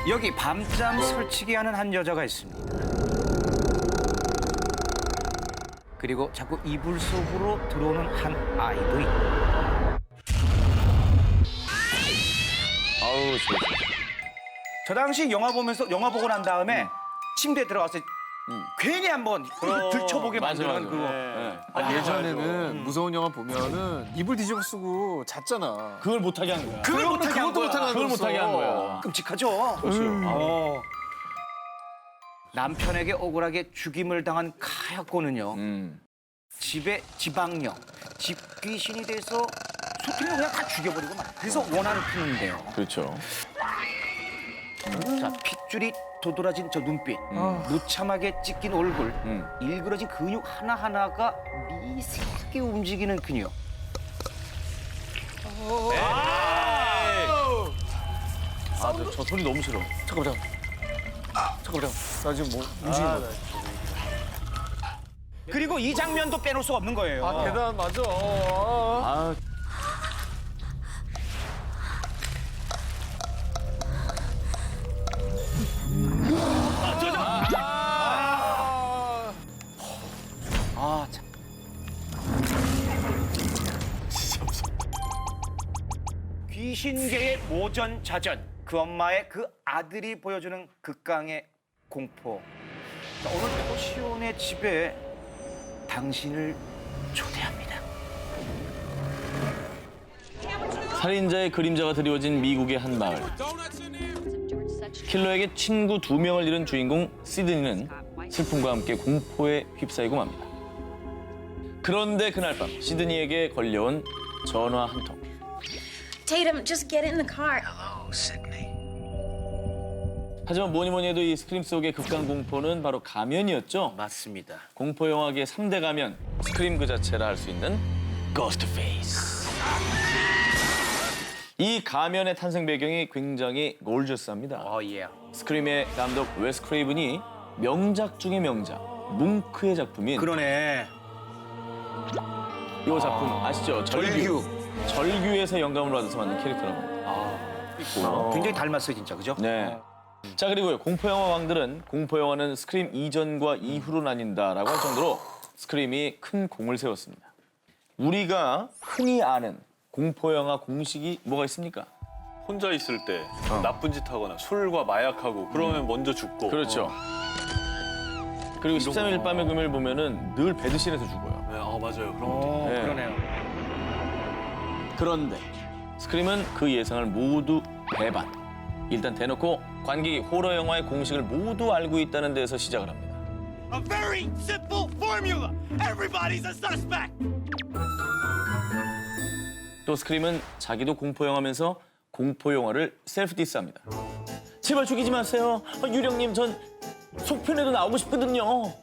여기 밤잠 설치기 하는 한 여자가 있습니다. 그리고 자꾸 이불 속으로 들어오는 한 아이도 있고. 아우, 저 당시 영화 보고 난 다음에 침대에 들어가서 괜히 한번 들춰보게 만드는 그거. 예전에는 무서운 영화 보면은 이불 뒤집어 쓰고 잤잖아. 그걸 못하게 한 거야. 그걸 못하게 한 거야. 그걸 못하게 한 거야. 끔찍하죠. 남편에게 억울하게 죽임을 당한 카야코는요. 집에 지방령, 집 귀신이 돼서 소통을 그냥 다 죽여버리고 말이야. 그래서 원한을 피는데요. 그렇죠. 자, 핏줄이 도드라진 저 눈빛, 무참하게 찢긴 얼굴, 일그러진 근육 하나하나가 미세하게 움직이는 그녀. 저 소리 너무 싫어. 잠깐만. 나 지금 뭐 움직이는 거. 그리고 이 장면도 빼놓을 수가 없는 거예요. 아, 계단 맞아. 아, 아, 참. 귀신계의 모전자전, 그 엄마의 그 아들이 보여주는 극강의 공포. 자, 오늘 토시온의 집에 당신을 초대합니다. 살인자의 그림자가 드리워진 미국의 한 마을. 킬러에게 친구 2명을 잃은 주인공 시드니는 슬픔과 함께 공포에 휩싸이고 맙니다. 그런데 그날 밤 시드니에게 걸려온 전화 한 통. Tatum, just get in the car. 하지만 뭐니 해도 이 스크림 속의 극강 공포는 바로 가면이었죠. 맞습니다. 공포 영화계의 3대 가면, 스크림 그 자체라 할 수 있는 고스트 페이스. 이 가면의 탄생 배경이 굉장히 골저스합니다. 예. 스크림의 감독 웨스 크레이븐이 명작 중의 명작, 뭉크의 작품인 그러네. 이 작품 아시죠? 절규에서 영감을 받아서 만든 캐릭터라고 합니다. 굉장히 닮았어요, 진짜. 그죠? 네. 자, 그리고요. 공포영화 왕들은 공포영화는 스크림 이전과 이후로 나뉜다라고 할 정도로 스크림이 큰 공을 세웠습니다. 우리가 흔히 아는 공포영화 공식이 뭐가 있습니까? 혼자 있을 때 나쁜 짓 하거나 술과 마약하고 그러면 먼저 죽고. 그렇죠. 그리고 13일 밤의 금요일 보면은 늘 배드실에서 죽어요. 네, 맞아요. 그런 거. 네. 그러네요. 그런데 스크림은 그 예상을 모두 배반. 일단 대놓고 관객이 호러 영화의 공식을 모두 알고 있다는 데서 시작을 합니다. A very simple formula. Everybody's a suspect. 또 스크림은 자기도 공포 영화면서 공포 영화를 셀프 디스합니다. 제발 죽이지 마세요. 유령님 전 속편에도 나오고 싶거든요.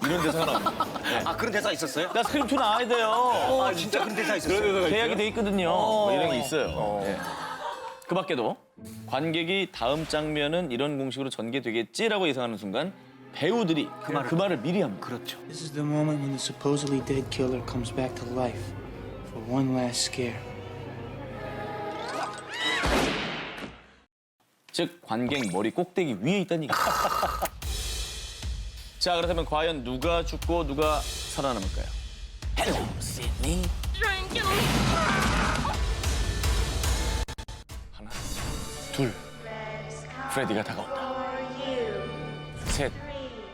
이런 대사가 나옵니다. 네. 아, 그런 대사 있었어요? 나 스크림 2 나와야 돼요. 아, 진짜 그런 대사 있었어요? 계약이 돼 있거든요. 뭐 이런 게 있어요. 네. 그 밖에도 관객이 다음 장면은 이런 공식으로 전개되겠지라고 예상하는 순간 배우들이 그 말을 미리 합니다. 그렇죠. This is the moment when the supposedly dead killer comes back to life for one last scare. 즉 관객 머리 꼭대기 위에 있다는 얘기죠. 자, 그렇다면 과연 누가 죽고 누가 살아남을까요? 헬로, 시드니. 하나, 둘, 프레디가 다가온다. 셋,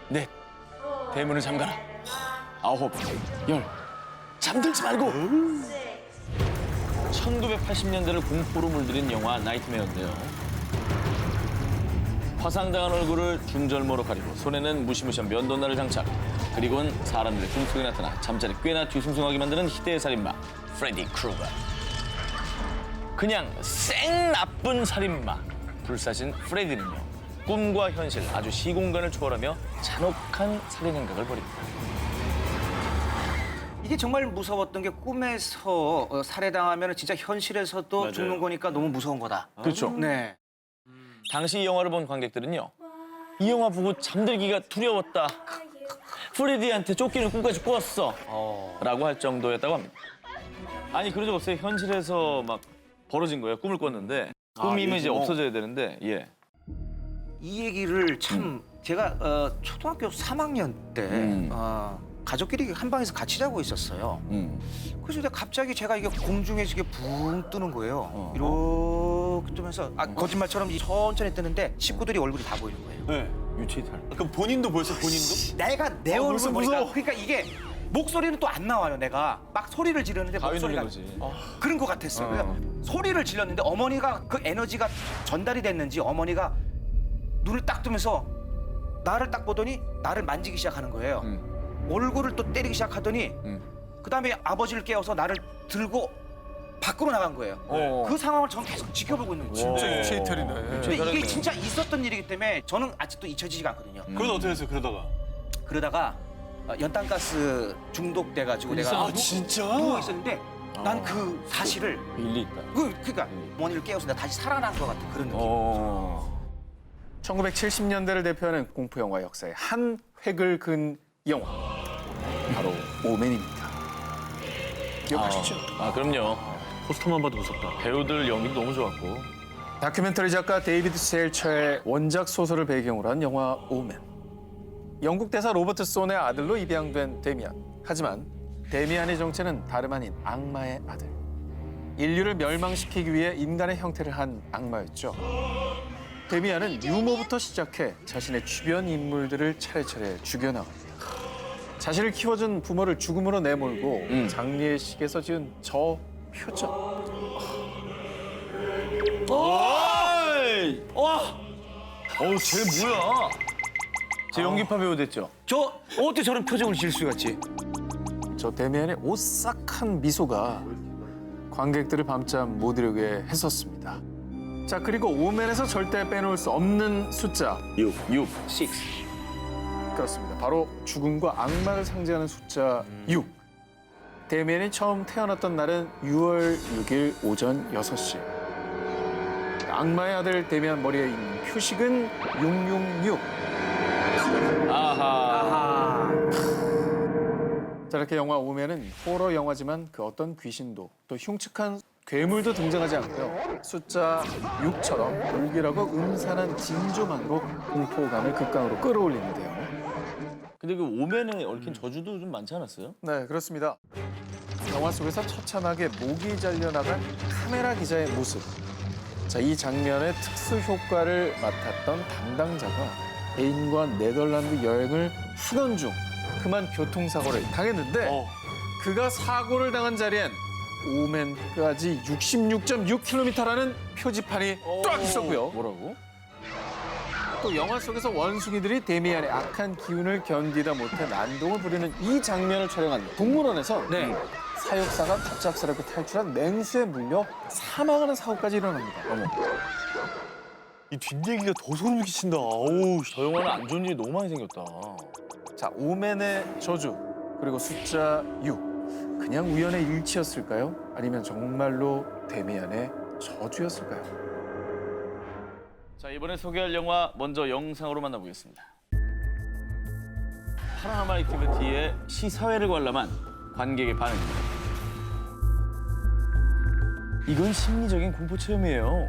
넷, 대문을 잠가라. 9, 10, 잠들지 말고. 1980년대를 공포로 물들인 영화 나이트메어인데요. 화상당한 얼굴을 중절모로 가리고 손에는 무시무시한 면도날을 장착. 그리고는 사람들의 꿈속에 나타나 잠자리 꽤나 뒤숭숭하게 만드는 희대의 살인마 프레디 크루거. 그냥 쌩 나쁜 살인마. 불사신 프레디는요. 꿈과 현실, 아주 시공간을 초월하며 잔혹한 살인 행각을 벌입니다. 이게 정말 무서웠던 게 꿈에서 살해당하면 진짜 현실에서도 맞아요. 죽는 거니까 너무 무서운 거다. 그렇죠. 네. 당시 이 영화를 본 관객들은요. 이 영화 보고 잠들기가 두려웠다. 프레디한테 쫓기는 꿈까지 꿨어. 라고 할 정도였다고 합니다. 아니 그런 적 없어요. 현실에서 막 벌어진 거예요. 꿈을 꿨는데 꿈이면 이제 없어져야 되는데 예. 이 얘기를 참 제가 초등학교 3학년 때 가족끼리 한 방에서 같이 자고 있었어요. 그래서 근데 갑자기 제가 이게 공중에서 이게 붕 뜨는 거예요. 이렇게 뜨면서 거짓말처럼 천천히 뜨는데 식구들이 얼굴이 다 보이는 거예요. 네. 유체이탈. 그럼 본인도 벌써 본인도? 내가 내 얼굴 벌써 보니까 무서워. 그러니까 이게 목소리는 또 안 나와요. 내가 막 소리를 지르는데 가위 목소리가 눌린 거지. 그런 것 같았어요. 그래서 소리를 질렀는데 어머니가 그 에너지가 전달이 됐는지 어머니가 눈을 딱 뜨면서 나를 딱 보더니 나를 만지기 시작하는 거예요. 얼굴을 또 때리기 시작하더니 그다음에 아버지를 깨워서 나를 들고 밖으로 나간 거예요. 그 상황을 저는 계속 지켜보고 있는 거예요. 진짜 유체이탈이네. 근데 이게 진짜 있었던 일이기 때문에 저는 아직도 잊혀지지가 않거든요. 그건 어떻게 했어요, 그러다가? 그러다가 연탄가스 중독돼가지고 내가 진짜? 누워 있었는데 난 그 사실을 일리 있다. 그러니까 어머니를 깨워서 내가 다시 살아난 것 같은 그런 느낌. 1970년대를 대표하는 공포 영화 역사의 한 획을 그은 영화 바로 오맨입니다. 기억하시죠? 그럼요. 포스터만 봐도 무섭다. 배우들 연기도 너무 좋았고. 다큐멘터리 작가 데이비드 셀처의 원작 소설을 배경으로 한 영화 오맨. 영국 대사 로버트 손의 아들로 입양된 데미안. 하지만 데미안의 정체는 다름 아닌 악마의 아들. 인류를 멸망시키기 위해 인간의 형태를 한 악마였죠. 데미안은 유모부터 시작해 자신의 주변 인물들을 차례차례 죽여나갑니다. 자신을 키워준 부모를 죽음으로 내몰고 장례의 식에서 지은 저 표정. 쟤 뭐야? 쟤 연기파 배우 됐죠? 저 어떻게 저런 표정을 지을 수가 있지? 저 데미안의 오싹한 미소가 관객들을 밤잠 못 이루게 했었습니다. 자, 그리고 오맨에서 절대 빼놓을 수 없는 숫자 6. 그렇습니다. 바로 죽음과 악마를 상징하는 숫자 6. 데미안이 처음 태어났던 날은 6월 6일 오전 6시. 악마의 아들 데미안 머리에 있는 표식은 666. 아하. 자, 이렇게 영화 오맨은 호러 영화지만 그 어떤 귀신도 또 흉측한 괴물도 등장하지 않고요. 숫자 6처럼 불길하고 음산한 진조만으로 공포감을 극강으로 끌어올리는데요. 근데 그 오맨에 얽힌 저주도 좀 많지 않았어요? 네, 그렇습니다. 영화 속에서 처참하게 목이 잘려나간 카메라 기자의 모습. 자, 이 장면의 특수 효과를 맡았던 담당자가 애인과 네덜란드 여행을 하던 중 그만 교통사고를 당했는데 그가 사고를 당한 자리엔 오맨까지 66.6km라는 표지판이 딱 있었고요. 뭐라고? 또 영화 속에서 원숭이들이 데미안의 악한 기운을 견디다 못해 난동을 부리는 이 장면을 촬영한 동물원에서 사육사가 갑작스럽게 탈출한 맹수에 물려 사망하는 사고까지 일어납니다. 이 뒷얘기가 더 소름 끼친다. 아우, 저 영화는 안 좋은 일이 너무 많이 생겼다. 자, 오맨의 저주 그리고 숫자 6. 그냥 우연의 일치였을까요? 아니면 정말로 데미안의 저주였을까요? 자, 이번에 소개할 영화 먼저 영상으로 만나보겠습니다. 파라노멀 액티비티의 시사회를 관람한 관객의 반응입니다. 이건 심리적인 공포 체험이에요.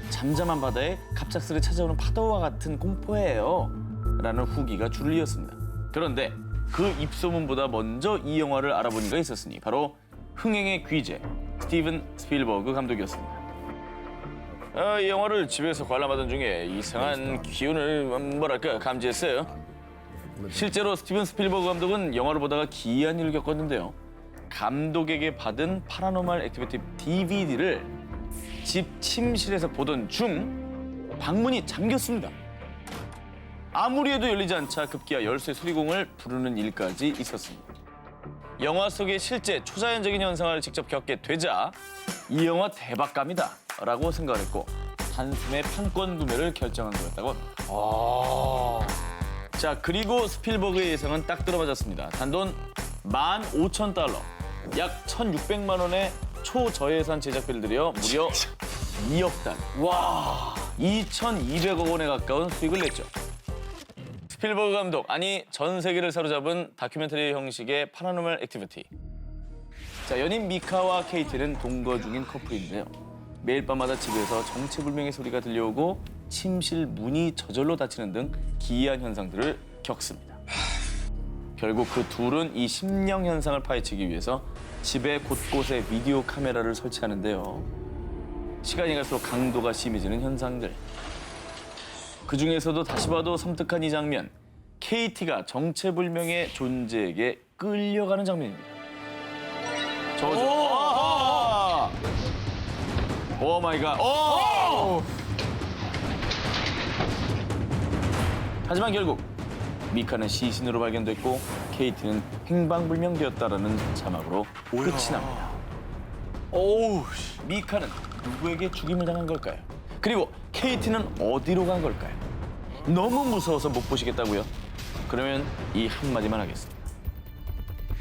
잠잠한 바다에 갑작스레 찾아오는 파도와 같은 공포예요. 라는 후기가 줄을 이었습니다. 그런데 그 입소문보다 먼저 이 영화를 알아본 이가 있었으니 바로 흥행의 귀재 스티븐 스필버그 감독이었습니다. 이 영화를 집에서 관람하던 중에 이상한 기운을 뭐랄까 감지했어요. 실제로 스티븐 스필버그 감독은 영화를 보다가 기이한 일을 겪었는데요. 감독에게 받은 파라노멀 액티비티 DVD를 집 침실에서 보던 중 방문이 잠겼습니다. 아무리 해도 열리지 않자 급기야 열쇠 수리공을 부르는 일까지 있었습니다. 영화 속의 실제 초자연적인 현상을 직접 겪게 되자 이 영화 대박감이다 라고 생각을 했고 단숨에 판권 구매를 결정한 거였다고 합니다. 자, 그리고 스필버그의 예상은 딱 들어맞았습니다. 단돈 15,000달러, 약 1,600만 원의 초저예산 제작비를 들여 무려 2억 달. 와, 2,200억 원에 가까운 수익을 냈죠. 스필버그 감독, 아니 전 세계를 사로잡은 다큐멘터리 형식의 파라노멀 액티비티. 자, 연인 미카와 케이티는 동거 중인 커플인데요. 매일 밤마다 집에서 정체불명의 소리가 들려오고 침실 문이 저절로 닫히는 등 기이한 현상들을 겪습니다. 결국 그 둘은 이 심령 현상을 파헤치기 위해서 집의 곳곳에 비디오 카메라를 설치하는데요. 시간이 갈수록 강도가 심해지는 현상들. 그 중에서도 다시 봐도 섬뜩한 이 장면. KT가 정체불명의 존재에게 끌려가는 장면입니다. 저거죠. 오 마이 갓. 오! 하지만 결국 미카는 시신으로 발견됐고 KT는 행방불명되었다라는 자막으로 끝이 납니다. 오우, 미카는 누구에게 죽임을 당한 걸까요? 그리고 KT는 어디로 간 걸까요? 너무 무서워서 못 보시겠다고요? 그러면 이 한마디만 하겠습니다.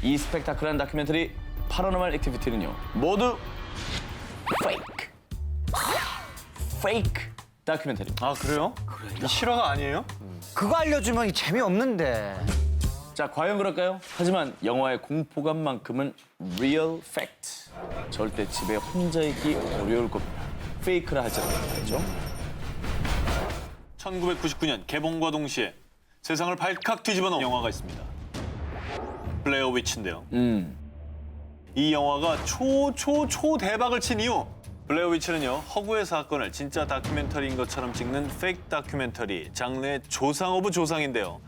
이 스펙타클한 다큐멘터리 파라노멀 액티비티는요, 모두 페이크 다큐멘터리입니다. 아 그래요? 이 실화가 아니에요? 그거 알려주면 재미없는데. 자, 과연 그럴까요? 하지만 영화의 공포감만큼은 real fact. 절대 집에 혼자 있기 어려울 겁니다. 페이크라 하지않아요, 알죠? 1999년 개봉과 동시에 세상을 발칵 뒤집어 놓은 영화가 있습니다. 블레어 위치인데요. 이 영화가 초 대박을 친 이유. 블레어 위치는요, 허구의 사건을 진짜 다큐멘터리인 것처럼 찍는 페이크 다큐멘터리, 장르의 조상 오브 조상인데요.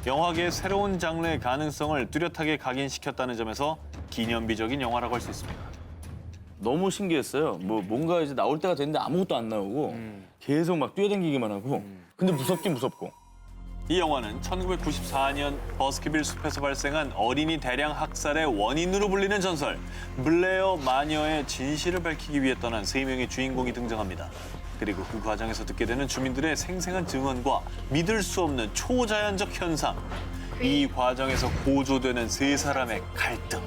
영화계의 새로운 장르의 가능성을 뚜렷하게 각인시켰다는 점에서 기념비적인 영화라고 할 수 있습니다. 너무 신기했어요. 뭔가 이제 나올 때가 됐는데 아무것도 안 나오고 계속 막 뛰어다니기만 하고 근데 무섭긴 무섭고. 이 영화는 1994년 버스키빌 숲에서 발생한 어린이 대량 학살의 원인으로 불리는 전설, 블레어 마녀의 진실을 밝히기 위해 떠난 3명의 주인공이 등장합니다. 그리고 그 과정에서 듣게 되는 주민들의 생생한 증언과 믿을 수 없는 초자연적 현상, 이 과정에서 고조되는 세 사람의 갈등.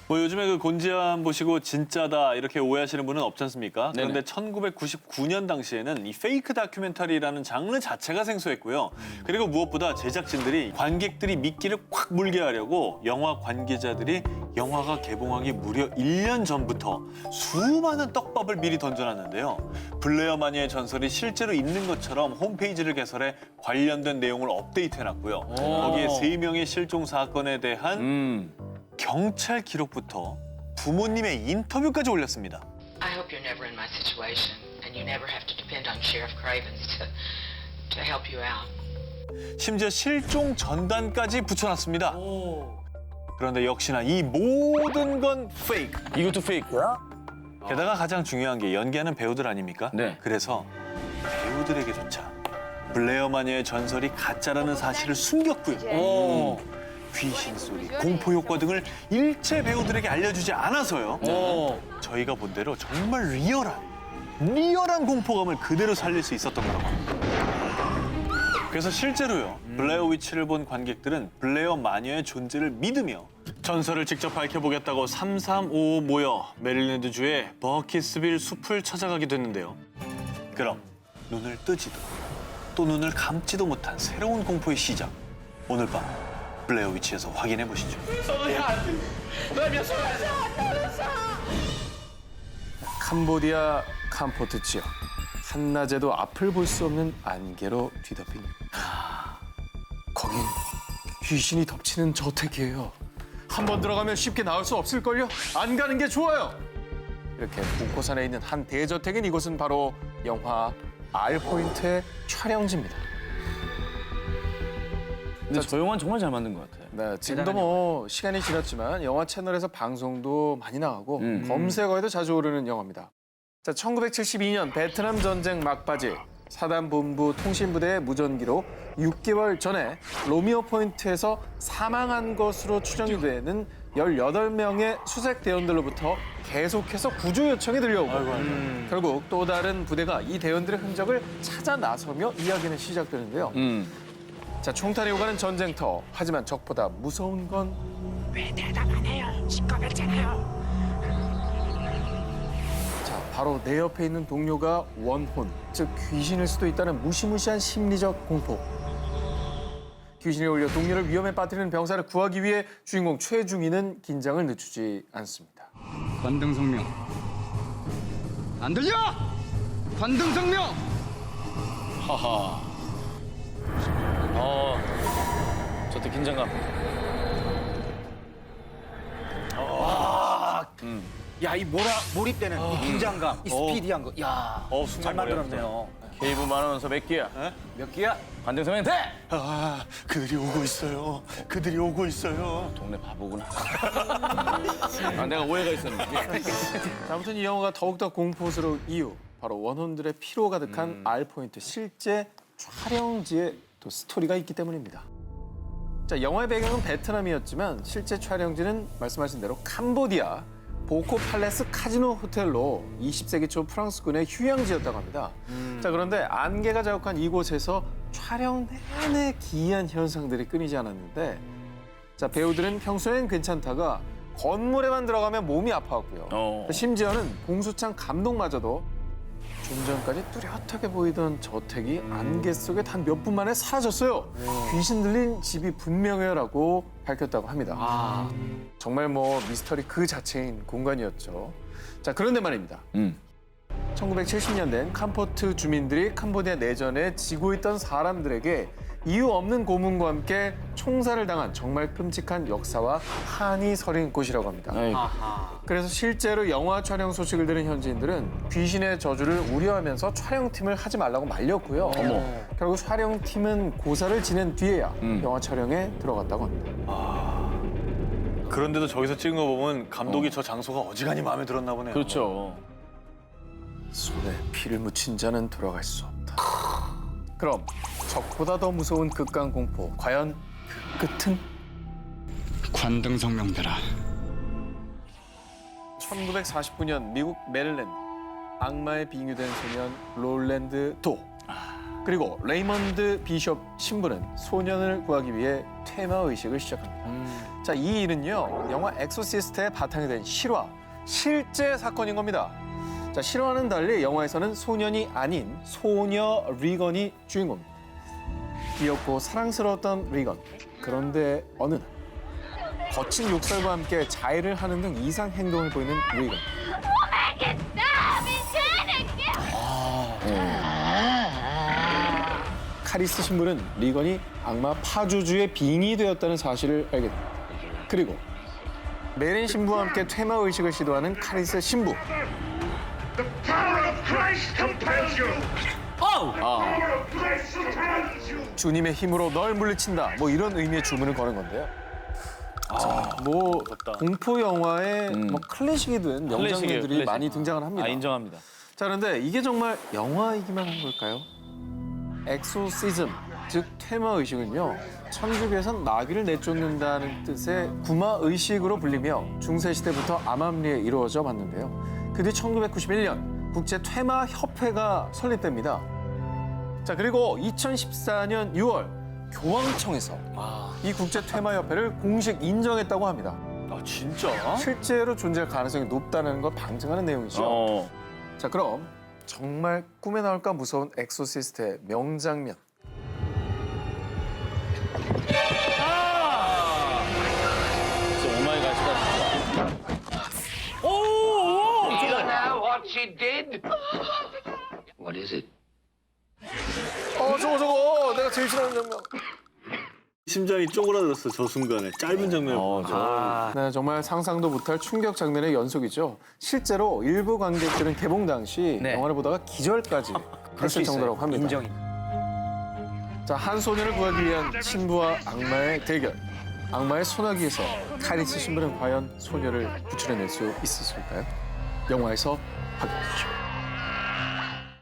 요즘에 그 곤지암 보시고 진짜다 이렇게 오해하시는 분은 없지 않습니까? 그런데 1999년 당시에는 이 페이크 다큐멘터리라는 장르 자체가 생소했고요. 그리고 무엇보다 제작진들이 관객들이 미끼를 콱 물게 하려고 영화 관계자들이 영화가 개봉하기 무려 1년 전부터 수많은 떡밥을 미리 던져놨는데요. 블레어 마녀의 전설이 실제로 있는 것처럼 홈페이지를 개설해 관련된 내용을 업데이트해놨고요. 거기에 3명의 실종 사건에 대한 경찰 기록부터 부모님의 인터뷰까지 올렸습니다. I hope you're never in my situation and you never have to depend on Sheriff Cravens to help you out. 심지어 실종 전단까지 붙여놨습니다. 그런데 역시나 이 모든 건 페이크. 이것도 페이크야? 게다가 가장 중요한 게 연기하는 배우들 아닙니까? 네. 그래서 배우들에게조차 블레어 마녀의 전설이 가짜라는 사실을 숨겼고요. 귀신 소리, 공포 효과 등을 일체 배우들에게 알려주지 않아서요. 저희가 본 대로 정말 리얼한 공포감을 그대로 살릴 수 있었던 거라고 합니다. 그래서 실제로요, 블레어 위치를 본 관객들은 블레어 마녀의 존재를 믿으며 전설을 직접 밝혀보겠다고 3355 모여 메릴랜드주의 버키스빌 숲을 찾아가게 됐는데요. 그럼 눈을 뜨지도 또 눈을 감지도 못한 새로운 공포의 시작. 오늘 밤 블레어 위치에서 확인해 보시죠. 캄보디아 캄포트 지역. 한낮에도 앞을 볼 수 없는 안개로 뒤덮인 거긴 귀신이 덮치는 저택이에요. 한 번 들어가면 쉽게 나올 수 없을걸요? 안 가는 게 좋아요. 이렇게 북고산에 있는 한 대저택인 이곳은 바로 영화 R포인트의 촬영지입니다. 근데 저 영화는 정말 잘 만든 것 같아요. 네, 지금도 뭐 시간이 지났지만 영화 채널에서 방송도 많이 나가고 검색어에도 자주 오르는 영화입니다. 자, 1972년 베트남 전쟁 막바지 사단 본부 통신부대의 무전기로 6개월 전에 로미오 포인트에서 사망한 것으로 추정이 되는 18명의 수색 대원들로부터 계속해서 구조 요청이 들려오고 결국 또 다른 부대가 이 대원들의 흔적을 찾아 나서며 이야기는 시작되는데요. 자, 총탄이 오가는 전쟁터. 하지만 적보다 무서운 건 왜 대답 안 해요? 시꺼멓잖아요. 자, 바로 내 옆에 있는 동료가 원혼, 즉 귀신일 수도 있다는 무시무시한 심리적 공포. 귀신이 올려 동료를 위험에 빠뜨리는 병사를 구하기 위해 주인공 최중희는 긴장을 늦추지 않습니다. 관등성명 안 들려? 관등성명. 하하. 저때 긴장감. 야, 이 몰입되는 이 긴장감, 이 스피디한 거. 야, 순간 잘 머리 만들었네요. 케이블 만원서 몇 개야? 몇 개야? 관등성명 돼! 그들이 오고 있어요. 그들이 오고 있어요. 동네 바보구나. 내가 오해가 있었는데. 자, 아무튼 이 영화가 더욱더 공포스러운 이유, 바로 원혼들의 피로 가득한 R포인트, 실제 촬영지에 또 스토리가 있기 때문입니다. 자, 영화의 배경은 베트남이었지만 실제 촬영지는 말씀하신 대로 캄보디아 보코 팔레스 카지노 호텔로 20세기 초 프랑스군의 휴양지였다고 합니다. 자, 그런데 안개가 자욱한 이곳에서 촬영 내내 기이한 현상들이 끊이지 않았는데, 자, 배우들은 평소엔 괜찮다가 건물에만 들어가면 몸이 아파왔고요. 심지어는 공수창 감독마저도 좀 전까지 뚜렷하게 보이던 저택이 안개 속에 단 몇 분 만에 사라졌어요. 귀신 들린 집이 분명해요라고 밝혔다고 합니다. 정말 뭐 미스터리 그 자체인 공간이었죠. 자, 그런데 말입니다. 1970년대엔 캄포트 주민들이 캄보디아 내전에 지고 있던 사람들에게 이유 없는 고문과 함께 총살을 당한 정말 끔찍한 역사와 한이 서린 곳이라고 합니다. 그래서 실제로 영화 촬영 소식을 들은 현지인들은 귀신의 저주를 우려하면서 촬영팀을 하지 말라고 말렸고요. 결국 촬영팀은 고사를 지낸 뒤에야 영화 촬영에 들어갔다고 합니다. 그런데도 저기서 찍은 거 보면 감독이 저 장소가 어지간히 마음에 들었나 보네요. 그렇죠. 손에 피를 묻힌 자는 돌아갈 수 없다. 그럼 적보다 더 무서운 극강 공포, 과연 그 끝은? 관등성명대라. 1949년 미국 메릴랜드, 악마에 빙유된 소년 롤랜드 도, 그리고 레이먼드 비숍 신부는 소년을 구하기 위해 퇴마 의식을 시작합니다. 자, 이 일은요, 영화 엑소시스트의 바탕이 된 실화, 실제 사건인 겁니다. 자, 실화와는 달리 영화에서는 소년이 아닌 소녀 리건이 주인공입니다. 귀엽고 사랑스러웠던 리건. 그런데 어느 날 거친 욕설과 함께 자해를 하는 등 이상 행동을 보이는 리건. 카리스 신부는 리건이 악마 파주주의 빙이 되었다는 사실을 알게 됩니다. 그리고 메린 신부와 함께 퇴마 의식을 시도하는 카리스 신부. 주님의 힘으로 널 물리친다. 뭐 이런 의미의 주문을 거는 건데요. 자, 뭐 공포 영화의 뭐 클래식이 된 명장면들이 클래식. 많이 등장을 합니다. 인정합니다. 자, 그런데 이게 정말 영화이기만 한 걸까요? 엑소시즘, 즉 퇴마 의식은요, 천주교에선 마귀를 내쫓는다는 뜻의 구마 의식으로 불리며 중세 시대부터 암암리에 이루어져 왔는데요. 그 뒤 1991년 국제 퇴마 협회가 설립됩니다. 자, 그리고 2014년 6월 교황청에서 이 국제 퇴마 협회를 공식 인정했다고 합니다. 아, 진짜? 실제로 존재할 가능성이 높다는 걸 방증하는 내용이죠. 자, 그럼 정말 꿈에 나올까 무서운 엑소시스트의 명장면. 진짜 오마이갓이다. You know what she did? What is it? 저거 내가 제일 싫어하는 장면. 심장이 쪼그라들었어, 저 순간에. 짧은 장면. 네, 정말 상상도 못할 충격 장면의 연속이죠. 실제로 일부 관객들은 개봉 당시 네. 영화를 보다가 기절까지 했을 정도라고 합니다. 인정이. 자, 한 소년을 구하기 위한 신부와 악마의 대결. 악마의 소나기에서 카리스 신부는 과연 소녀를 구출해낼 수 있었을까요? 영화에서 확인해 주시죠.